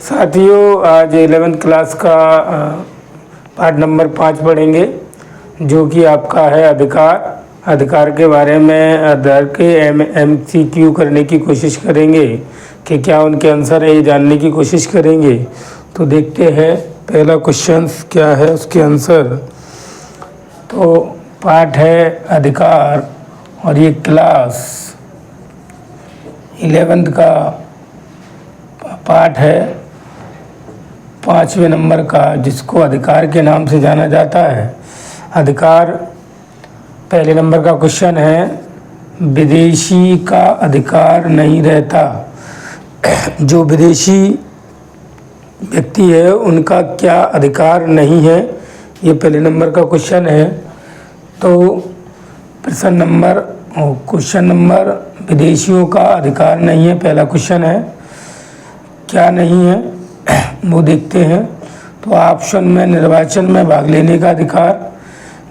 साथियों, आज 11th class का पार्ट नंबर 5 पढ़ेंगे, जो कि आपका है अधिकार के बारे में अधिकार के MCQ करने की कोशिश करेंगे कि क्या उनके आंसर है, ये जानने की कोशिश करेंगे। तो देखते हैं पहला क्वेश्चन क्या है, उसके आंसर। तो पार्ट है अधिकार और ये क्लास 11th का पार्ट है 5वें नंबर का, जिसको अधिकार के नाम से जाना जाता है। अधिकार पहले नंबर का क्वेश्चन है, विदेशी का अधिकार नहीं रहता। जो विदेशी व्यक्ति है उनका क्या अधिकार नहीं है, ये पहले नंबर का क्वेश्चन है। तो क्वेश्चन नंबर विदेशियों का अधिकार नहीं है, पहला क्वेश्चन है। क्या नहीं है वो देखते हैं। तो ऑप्शन में निर्वाचन में भाग लेने का अधिकार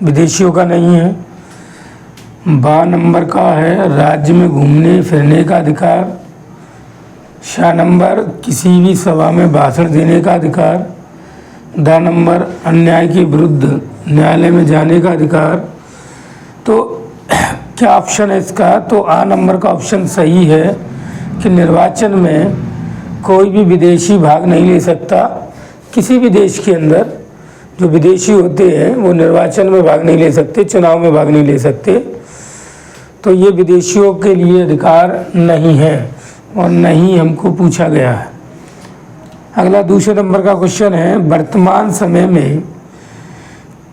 विदेशियों का नहीं है। बा नंबर का है राज्य में घूमने फिरने का अधिकार। शा नंबर किसी भी सभा में भाषण देने का अधिकार। दा नंबर अन्याय के विरुद्ध न्यायालय में जाने का अधिकार। तो क्या ऑप्शन है इसका? तो आ नंबर का ऑप्शन सही है कि निर्वाचन में कोई भी विदेशी भाग नहीं ले सकता। किसी भी देश के अंदर जो विदेशी होते हैं वो निर्वाचन में भाग नहीं ले सकते, चुनाव में भाग नहीं ले सकते। तो ये विदेशियों के लिए अधिकार नहीं है और नहीं हमको पूछा गया है। अगला दूसरे नंबर का क्वेश्चन है, वर्तमान समय में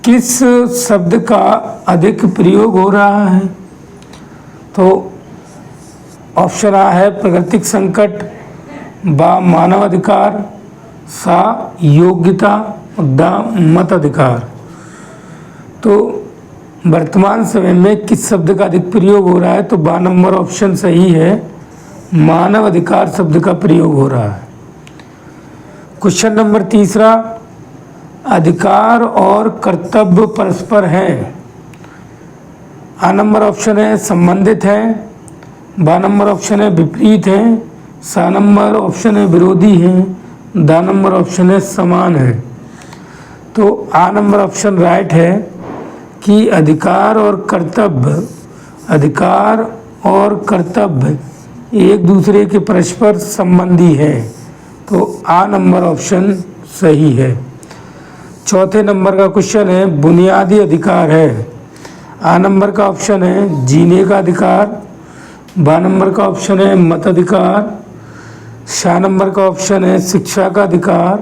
किस शब्द का अधिक प्रयोग हो रहा है? तो ऑप्शन आ है प्राकृतिक संकट, बा मानव अधिकार, सा योग्यता, दा मत अधिकार। तो वर्तमान समय में किस शब्द का अधिक प्रयोग हो रहा है? तो बा नंबर ऑप्शन सही है, मानव अधिकार शब्द का प्रयोग हो रहा है। क्वेश्चन नंबर तीसरा, अधिकार और कर्तव्य परस्पर हैं। आ नंबर ऑप्शन है संबंधित है, बा नंबर ऑप्शन है विपरीत है, सा नंबर ऑप्शन है विरोधी है, दा नंबर ऑप्शन है समान है। तो आ नंबर ऑप्शन राइट है कि अधिकार और कर्तव्य एक दूसरे के परस्पर संबंधी है। तो आ नंबर ऑप्शन सही है। चौथे नंबर का क्वेश्चन है, बुनियादी अधिकार है। आ नंबर का ऑप्शन है जीने का अधिकार, बा नंबर का ऑप्शन है मताधिकार, शा नंबर का ऑप्शन है शिक्षा का अधिकार,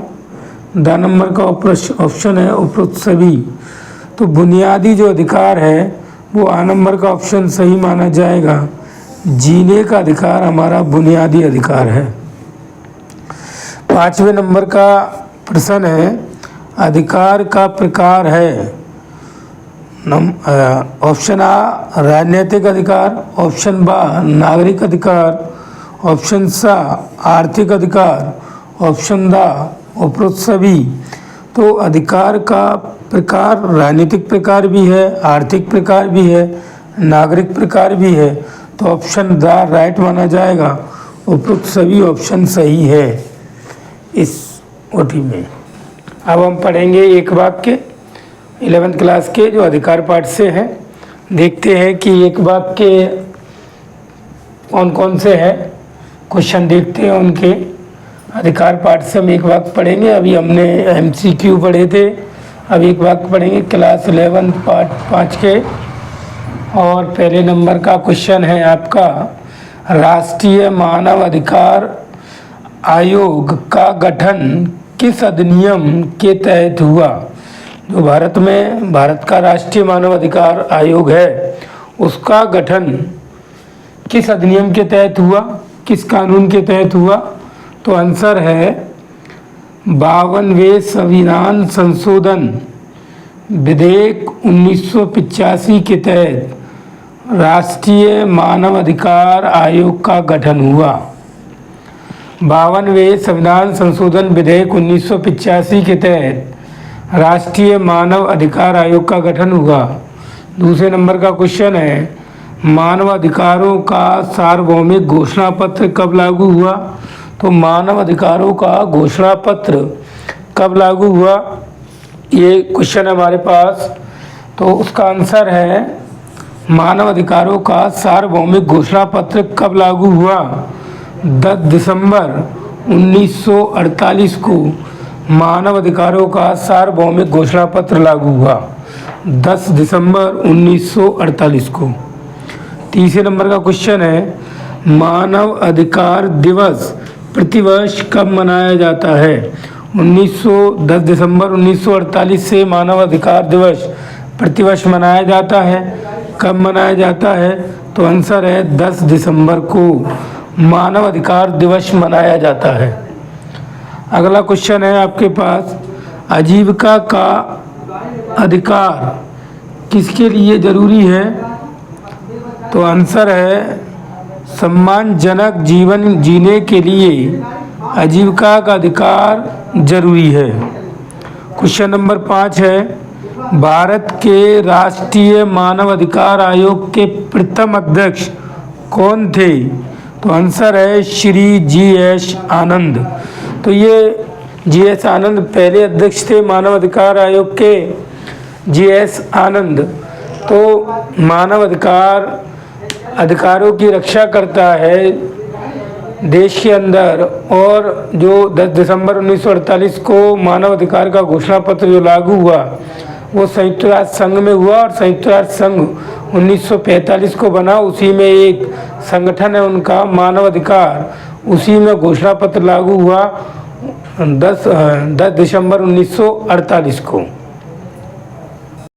दा नंबर का ऑप्शन है उपरोक्त सभी। तो बुनियादी जो अधिकार है वो आ नंबर का ऑप्शन सही माना जाएगा। जीने का अधिकार हमारा बुनियादी अधिकार है। 5वें नंबर का प्रश्न है, अधिकार का प्रकार है। ऑप्शन आ राजनीतिक अधिकार, ऑप्शन बा नागरिक अधिकार, ऑप्शन सा आर्थिक अधिकार, ऑप्शन दा उपरोक्त सभी। तो अधिकार का प्रकार राजनीतिक प्रकार भी है, आर्थिक प्रकार भी है, नागरिक प्रकार भी है। तो ऑप्शन दा राइट माना जाएगा, उपरोक्त सभी ऑप्शन सही है इस ओटी में। अब हम पढ़ेंगे एक वाक्य 11th क्लास के जो अधिकार पाठ से हैं। देखते हैं कि एक वाक्य कौन कौन से हैं, क्वेश्चन देखते हैं उनके। अधिकार पाठ से हम एक वाक्य पढ़ेंगे। अभी हमने MCQ पढ़े थे, अब एक वाक्य पढ़ेंगे क्लास 11 पार्ट 5 के। और पहले नंबर का क्वेश्चन है आपका, राष्ट्रीय मानव अधिकार आयोग का गठन किस अधिनियम के तहत हुआ? जो भारत का राष्ट्रीय मानव अधिकार आयोग है, उसका गठन किस अधिनियम के तहत हुआ, किस कानून के तहत हुआ? तो आंसर है 52वें संविधान संशोधन विधेयक 1985 के तहत राष्ट्रीय मानव अधिकार आयोग का गठन हुआ। 52वें संविधान संशोधन विधेयक 1985 के तहत राष्ट्रीय मानव अधिकार आयोग का गठन हुआ। दूसरे नंबर का क्वेश्चन है, मानव अधिकारों का सार्वभौमिक घोषणा पत्र कब लागू हुआ? तो मानव अधिकारों का घोषणा पत्र कब लागू हुआ, ये क्वेश्चन है हमारे पास। तो उसका आंसर है मानव अधिकारों का सार्वभौमिक घोषणा पत्र कब लागू हुआ, 10 दिसंबर 1948 को मानव अधिकारों का सार्वभौमिक घोषणा पत्र लागू हुआ, 10 दिसंबर 1948 को। तीसरे नंबर का क्वेश्चन है मानव अधिकार दिवस प्रतिवर्ष कब मनाया जाता है। 10 दिसंबर 1948 से मानव अधिकार दिवस प्रतिवर्ष मनाया जाता है। कब मनाया जाता है, तो आंसर है 10 दिसंबर को मानव अधिकार दिवस मनाया जाता है। अगला क्वेश्चन है आपके पास, आजीविका का अधिकार किसके लिए जरूरी है, तो आंसर है सम्मानजनक जीवन जीने के लिए आजीविका का अधिकार जरूरी है। क्वेश्चन नंबर 5 है, भारत के राष्ट्रीय मानव अधिकार आयोग के प्रथम अध्यक्ष कौन थे, तो आंसर है श्री जी.एस. आनंद। तो ये जी.एस. आनंद पहले अध्यक्ष थे मानव अधिकार आयोग के, जी.एस. आनंद। तो मानव अधिकारों की रक्षा करता है देश के अंदर, और जो 10 दिसंबर 1948 को मानव अधिकार का घोषणा पत्र जो लागू हुआ वो संयुक्त राष्ट्र संघ में हुआ, और संयुक्त राष्ट्र संघ 1945 को बना, उसी में एक संगठन है उनका मानव अधिकार, उसी में घोषणा पत्र लागू हुआ 10 दिसंबर 1948 को।